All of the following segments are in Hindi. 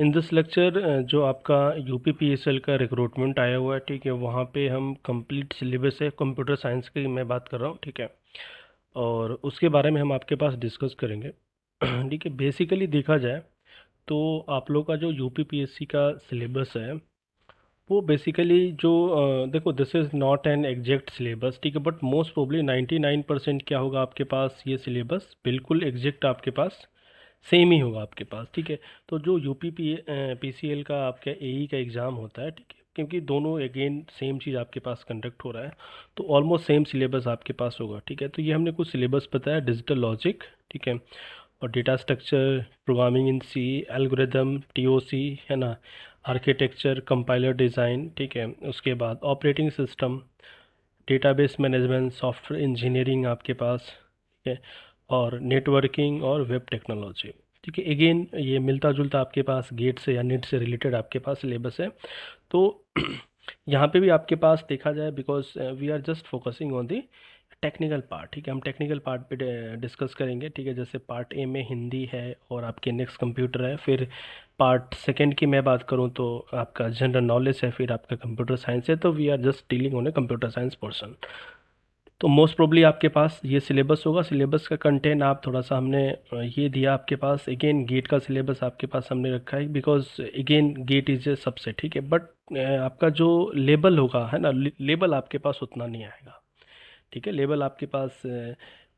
इन दिस लेक्चर जो आपका यूपीपीएसएल का रिक्रूटमेंट आया हुआ है, ठीक है, वहाँ पे हम कंप्लीट सिलेबस है कंप्यूटर साइंस की मैं बात कर रहा हूँ, ठीक है, और उसके बारे में हम आपके पास डिस्कस करेंगे। ठीक है, बेसिकली देखा जाए तो आप लोग का जो यूपीपीएससी का सिलेबस है वो बेसिकली जो देखो, this is not an exact syllabus, ठीक है, बट मोस्ट प्रोबली 99% क्या होगा आपके पास, ये सिलेबस बिल्कुल एग्जैक्ट आपके पास सेम ही होगा आपके पास, ठीक है। तो जो यूपी पीसीएल का आपका एई का एग्ज़ाम होता है, ठीक है, क्योंकि दोनों अगेन सेम चीज़ आपके पास कंडक्ट हो रहा है, तो ऑलमोस्ट सेम सिलेबस आपके पास होगा, ठीक है। तो ये हमने कुछ सिलेबस बताया, डिजिटल लॉजिक, ठीक है, और data structure, programming in C, algorithm, TOC, है ना, आर्किटेक्चर, कंपाइलर डिज़ाइन, ठीक है, उसके बाद operating system, database management, software engineering आपके पास, ठीक है, और नेटवर्किंग और वेब टेक्नोलॉजी, ठीक है। अगेन ये मिलता जुलता आपके पास गेट से या नेट से रिलेटेड आपके पास सिलेबस है। तो यहाँ पे भी आपके पास देखा जाए, because we are just focusing on the technical part, ठीक है, हम टेक्निकल पार्ट पे डिस्कस करेंगे, ठीक है। जैसे पार्ट ए में हिंदी है और आपके नेक्स्ट कंप्यूटर है, फिर पार्ट सेकंड की मैं बात करूँ तो आपका जनरल नॉलेज है, फिर आपका कंप्यूटर साइंस है, तो we are just dealing on a computer science portion. तो मोस्ट प्रोबली आपके पास ये सिलेबस होगा। सिलेबस का कंटेंट आप थोड़ा सा हमने ये दिया आपके पास, अगेन गेट का सिलेबस आपके पास हमने रखा है, because again get is a सबसे, ठीक है, बट आपका जो लेबल होगा, है ना, लेबल आपके पास उतना नहीं आएगा, ठीक है। लेवल आपके पास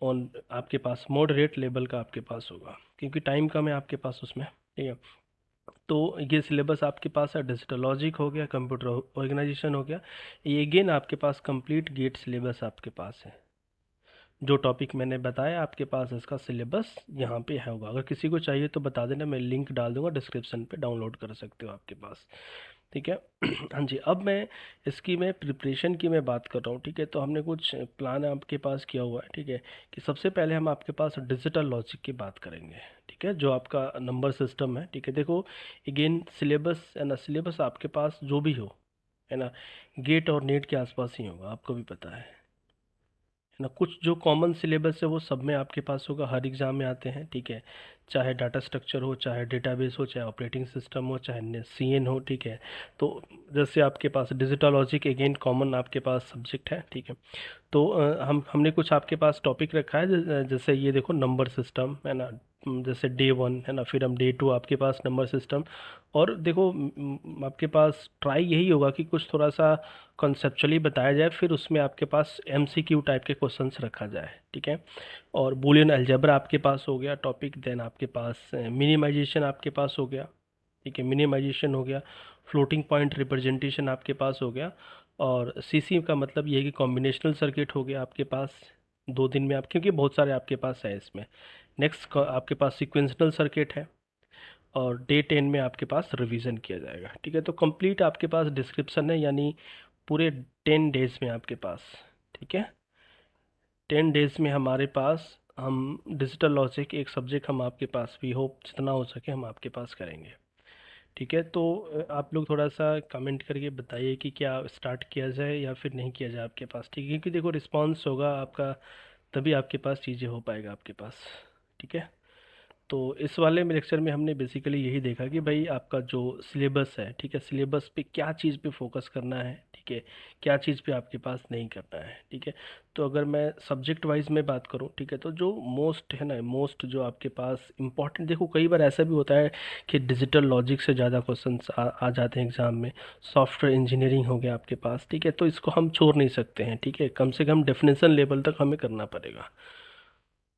ऑन आपके पास मॉडरेट लेवल का आपके पास होगा, क्योंकि टाइम कम है आपके पास उसमें, ठीक है। तो ये सिलेबस आपके पास है, डिजिटल लॉजिक हो गया, कंप्यूटर ऑर्गेनाइजेशन हो गया, ये अगेन आपके पास कंप्लीट गेट सिलेबस आपके पास है। जो टॉपिक मैंने बताया आपके पास इसका सिलेबस यहाँ पे है होगा। अगर किसी को चाहिए तो बता देना, मैं लिंक डाल दूंगा डिस्क्रिप्शन पे, डाउनलोड कर सकते हो आपके पास, ठीक है। हाँ जी, अब मैं इसकी मैं प्रिपरेशन की मैं बात कर रहा हूँ, ठीक है। तो हमने कुछ प्लान आपके पास किया हुआ है, ठीक है, कि सबसे पहले हम आपके पास डिजिटल लॉजिक की बात करेंगे, ठीक है, जो आपका नंबर सिस्टम है, ठीक है। देखो अगेन सिलेबस है ना, सिलेबस आपके पास जो भी हो, है ना, गेट और नेट के आसपास ही होगा, आपको भी पता है ना। कुछ जो कॉमन सिलेबस है वो सब में आपके पास होगा, हर एग्ज़ाम में आते हैं, ठीक है, चाहे डाटा स्ट्रक्चर हो, चाहे डेटाबेस हो, चाहे ऑपरेटिंग सिस्टम हो, चाहे सीएन हो, ठीक है। तो जैसे आपके पास डिजिटल लॉजिक अगेन कॉमन आपके पास सब्जेक्ट है, ठीक है। तो हमने कुछ आपके पास टॉपिक रखा है, जैसे ये देखो नंबर सिस्टम, है ना, जैसे डे वन, है ना, फिर हम डे टू आपके पास नंबर सिस्टम, और देखो आपके पास ट्राई यही होगा कि कुछ थोड़ा सा कॉन्सेप्चुअली बताया जाए, फिर उसमें आपके पास एमसीक्यू टाइप के क्वेश्चंस रखा जाए, ठीक है। और बूलियन अलजेब्रा आपके पास हो गया टॉपिक, देन आपके पास मिनिमाइजेशन आपके पास हो गया, ठीक है, मिनिमाइजेशन हो गया, फ्लोटिंग पॉइंट रिप्रेजेंटेशन आपके पास हो गया, और सीसी का मतलब ये है कि कॉम्बिनेशनल सर्किट हो गया आपके पास 2 दिन में आप, क्योंकि बहुत सारे आपके पास है इसमें। नेक्स्ट आपके पास सिक्वेंशनल सर्किट है, और डे 10 में आपके पास रिवीजन किया जाएगा, ठीक है। तो कंप्लीट आपके पास डिस्क्रिप्शन है, यानी पूरे 10 डेज में आपके पास, ठीक है, 10 डेज में हमारे पास हम डिजिटल लॉजिक एक सब्जेक्ट हम आपके पास, वी होप जितना हो सके हम आपके पास करेंगे, ठीक है। तो आप लोग थोड़ा सा कमेंट करके बताइए कि क्या स्टार्ट किया जाए या फिर नहीं किया जाए आपके पास, ठीक है, क्योंकि देखो रिस्पांस होगा आपका तभी आपके पास चीज़ें हो पाएगा आपके पास, ठीक है। तो इस वाले में लेक्चर में हमने बेसिकली यही देखा कि भाई आपका जो सिलेबस है, ठीक है, सिलेबस पे क्या चीज़ पे फोकस करना है, ठीक है, क्या चीज़ पे आपके पास नहीं करना है, ठीक है। तो अगर मैं सब्जेक्ट वाइज में बात करूं, ठीक है, तो जो मोस्ट है ना, मोस्ट जो आपके पास इंपॉर्टेंट, देखो कई बार ऐसा भी होता है कि डिजिटल लॉजिक से ज़्यादा क्वेश्चंस आ जाते हैं एग्ज़ाम में। सॉफ्टवेयर इंजीनियरिंग हो गया आपके पास, ठीक है, तो इसको हम छोड़ नहीं सकते हैं, ठीक है, कम से कम डेफिनेशन लेवल तक हमें करना पड़ेगा।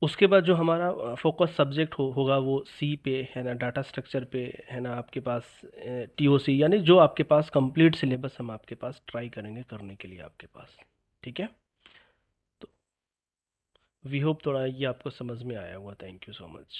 उसके बाद जो हमारा फोकस सब्जेक्ट होगा वो सी पे, है ना, डाटा स्ट्रक्चर पे, है ना, आपके पास टीओसी, यानी जो आपके पास कंप्लीट सिलेबस हम आपके पास ट्राई करेंगे करने के लिए आपके पास, ठीक है। तो वी होप थोड़ा ये आपको समझ में आया हुआ। Thank you so much.